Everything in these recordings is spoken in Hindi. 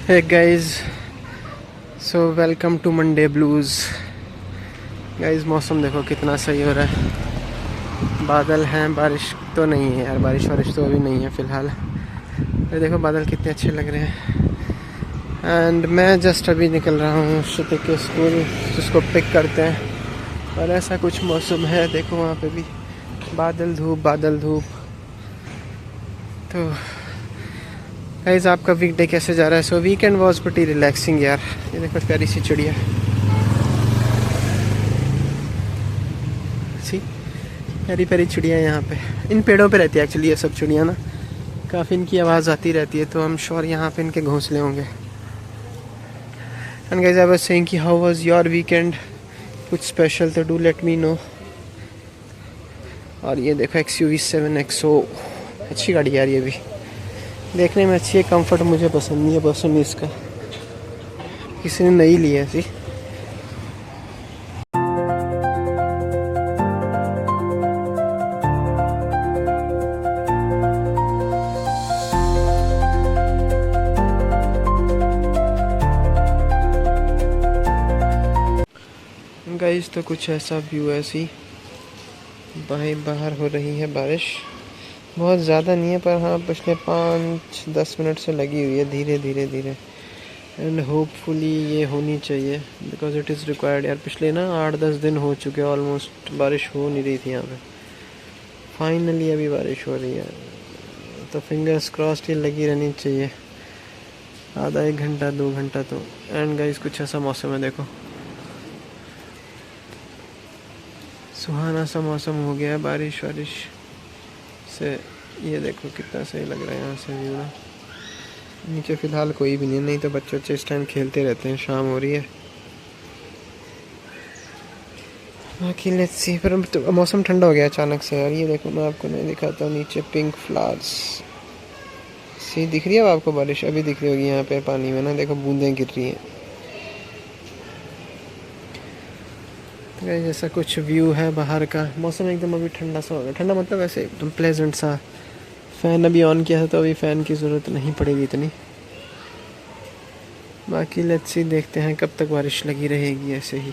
Hey guys, so welcome to Monday Blues. Guys मौसम देखो कितना सही हो रहा है। बादल हैं, बारिश तो नहीं है यार, बारिश तो अभी नहीं है फ़िलहाल। ये देखो बादल कितने अच्छे लग रहे हैं। एंड मैं जस्ट अभी निकल रहा हूँ श्रुति के स्कूल, जिसको पिक करते हैं। और ऐसा कुछ मौसम है, देखो वहाँ पे भी बादल धूप। तो गाइस आपका वीकडे कैसे जा रहा है? सो वीकेंड वाज प्रीटी रिलैक्सिंग यार। ये देखो प्यारी सी चिड़िया, सी प्यारी चिड़िया यहाँ पे इन पेड़ों पे रहती है एक्चुअली। ये सब चिड़िया ना काफ़ी इनकी आवाज़ आती रहती है, तो हम श्योर यहाँ पे इनके घोंसले होंगे। And guys I was saying कि हाउ वाज योर वीकेंड, कुछ स्पेशल तो डू लेट मी नो। और ये देखो XUV7 XO, अच्छी गाड़ी यार, ये भी देखने में अच्छी है। कंफर्ट मुझे पसंद नहीं है पर्सनली इसका, किसी ने नई ली है ऐसी। गाइस तो कुछ ऐसा व्यू है, ऐसी बाहर हो रही है बारिश। बहुत ज़्यादा नहीं है, पर हाँ पिछले 5-10 मिनट से लगी हुई है, धीरे। एंड होपफुली ये होनी चाहिए, बिकॉज इट इज़ रिक्वायर्ड यार। पिछले ना 8-10 दिन हो चुके हैं ऑलमोस्ट, बारिश हो नहीं रही थी यहाँ पे। फाइनली अभी बारिश हो रही है, तो फिंगर्स क्रॉस्ड ये लगी रहनी चाहिए आधा 1 घंटा 2 घंटा तो। एंड गाइस कुछ ऐसा मौसम है, देखो सुहाना सा मौसम हो गया है बारिश से। ये देखो कितना सही लग रहा है यहाँ से व्यू ना। नीचे फ़िलहाल कोई भी नहीं तो बच्चे इस टाइम खेलते रहते हैं, शाम हो रही है। बाकी लेट्स सी, पर तो मौसम ठंडा हो गया अचानक से यार। ये देखो मैं आपको नहीं दिखाता हूँ, नीचे पिंक फ्लावर्स सी दिख रही है अब आपको? बारिश अभी दिख रही होगी यहाँ पे पानी में ना, देखो बूंदें गिर रही हैं। तो जैसा कुछ व्यू है बाहर का। मौसम एकदम अभी ठंडा सा हो गया, ठंडा मतलब ऐसे एकदम प्लेजेंट सा। फ़ैन अभी ऑन किया था तो अभी फ़ैन की ज़रूरत नहीं पड़ेगी इतनी। बाकी लेट्स सी, देखते हैं कब तक बारिश लगी रहेगी ऐसे ही।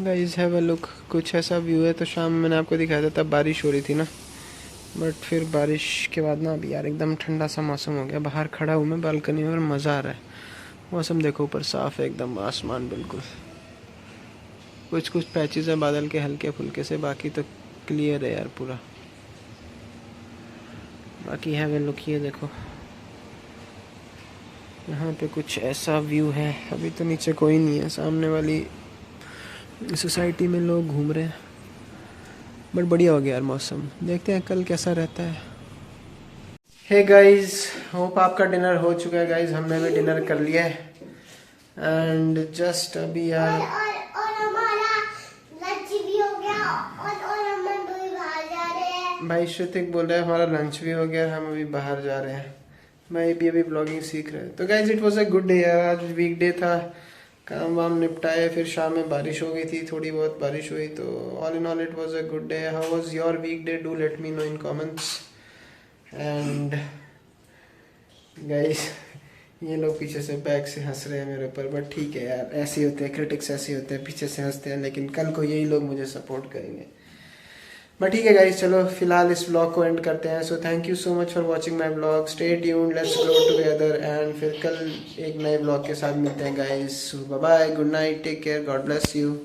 गाइस हैव अ लुक, कुछ ऐसा व्यू है। तो शाम में मैंने आपको दिखाया था, तब बारिश हो रही थी ना, बट फिर बारिश के बाद ना अभी यार एकदम ठंडा सा मौसम हो गया। बाहर खड़ा हूँ मैं बालकनी में और मज़ा आ रहा है। मौसम देखो ऊपर साफ़ है एकदम, आसमान बिल्कुल। कुछ पैचेस हैं बादल के हल्के फुल्के से, बाकी तो क्लियर है यार पूरा। बाकी हैव अ लुक, ये देखो यहाँ पे कुछ ऐसा व्यू है। अभी तो नीचे कोई नहीं है, सामने वाली सोसाइटी में लोग घूम रहे हैं। बट बढ़िया हो गया यार मौसम, देखते हैं कल कैसा रहता है। हे गाइस, होप आपका डिनर हो चुका है। गाइस हमने भी डिनर कर लिया है। एंड जस्ट अभी यार और हमारा लंच भी हो गया, और हम भी बाहर जा रहे हैं। भाई श्रुतिक बोल रहा है हमारा लंच भी हो गया, हम अभी बाहर जा रहे हैं। मैं भी अभी ब्लॉगिंग सीख रहे हैं। तो guys it was a good day यार। आज वीकडे था, काम वाम निपटाए, फिर शाम में बारिश हो गई थी, थोड़ी बहुत बारिश हुई। तो all in all it was a good day. How was your weekday? Do let me know in comments. And guys ये लोग पीछे से बैक से हंस रहे हैं मेरे ऊपर, बट ठीक है यार, ऐसे होते हैं क्रिटिक्स, ऐसे होते हैं, पीछे से हंसते हैं, लेकिन कल को यही लोग मुझे सपोर्ट करेंगे। बट ठीक है गाइस, चलो फिलहाल इस ब्लॉग को एंड करते हैं। So thank you so much for watching my blog. Stay tuned, let's grow together. And फिर कल एक नए ब्लॉग के साथ मिलते हैं guys. Bye bye, good night, take care, God bless you.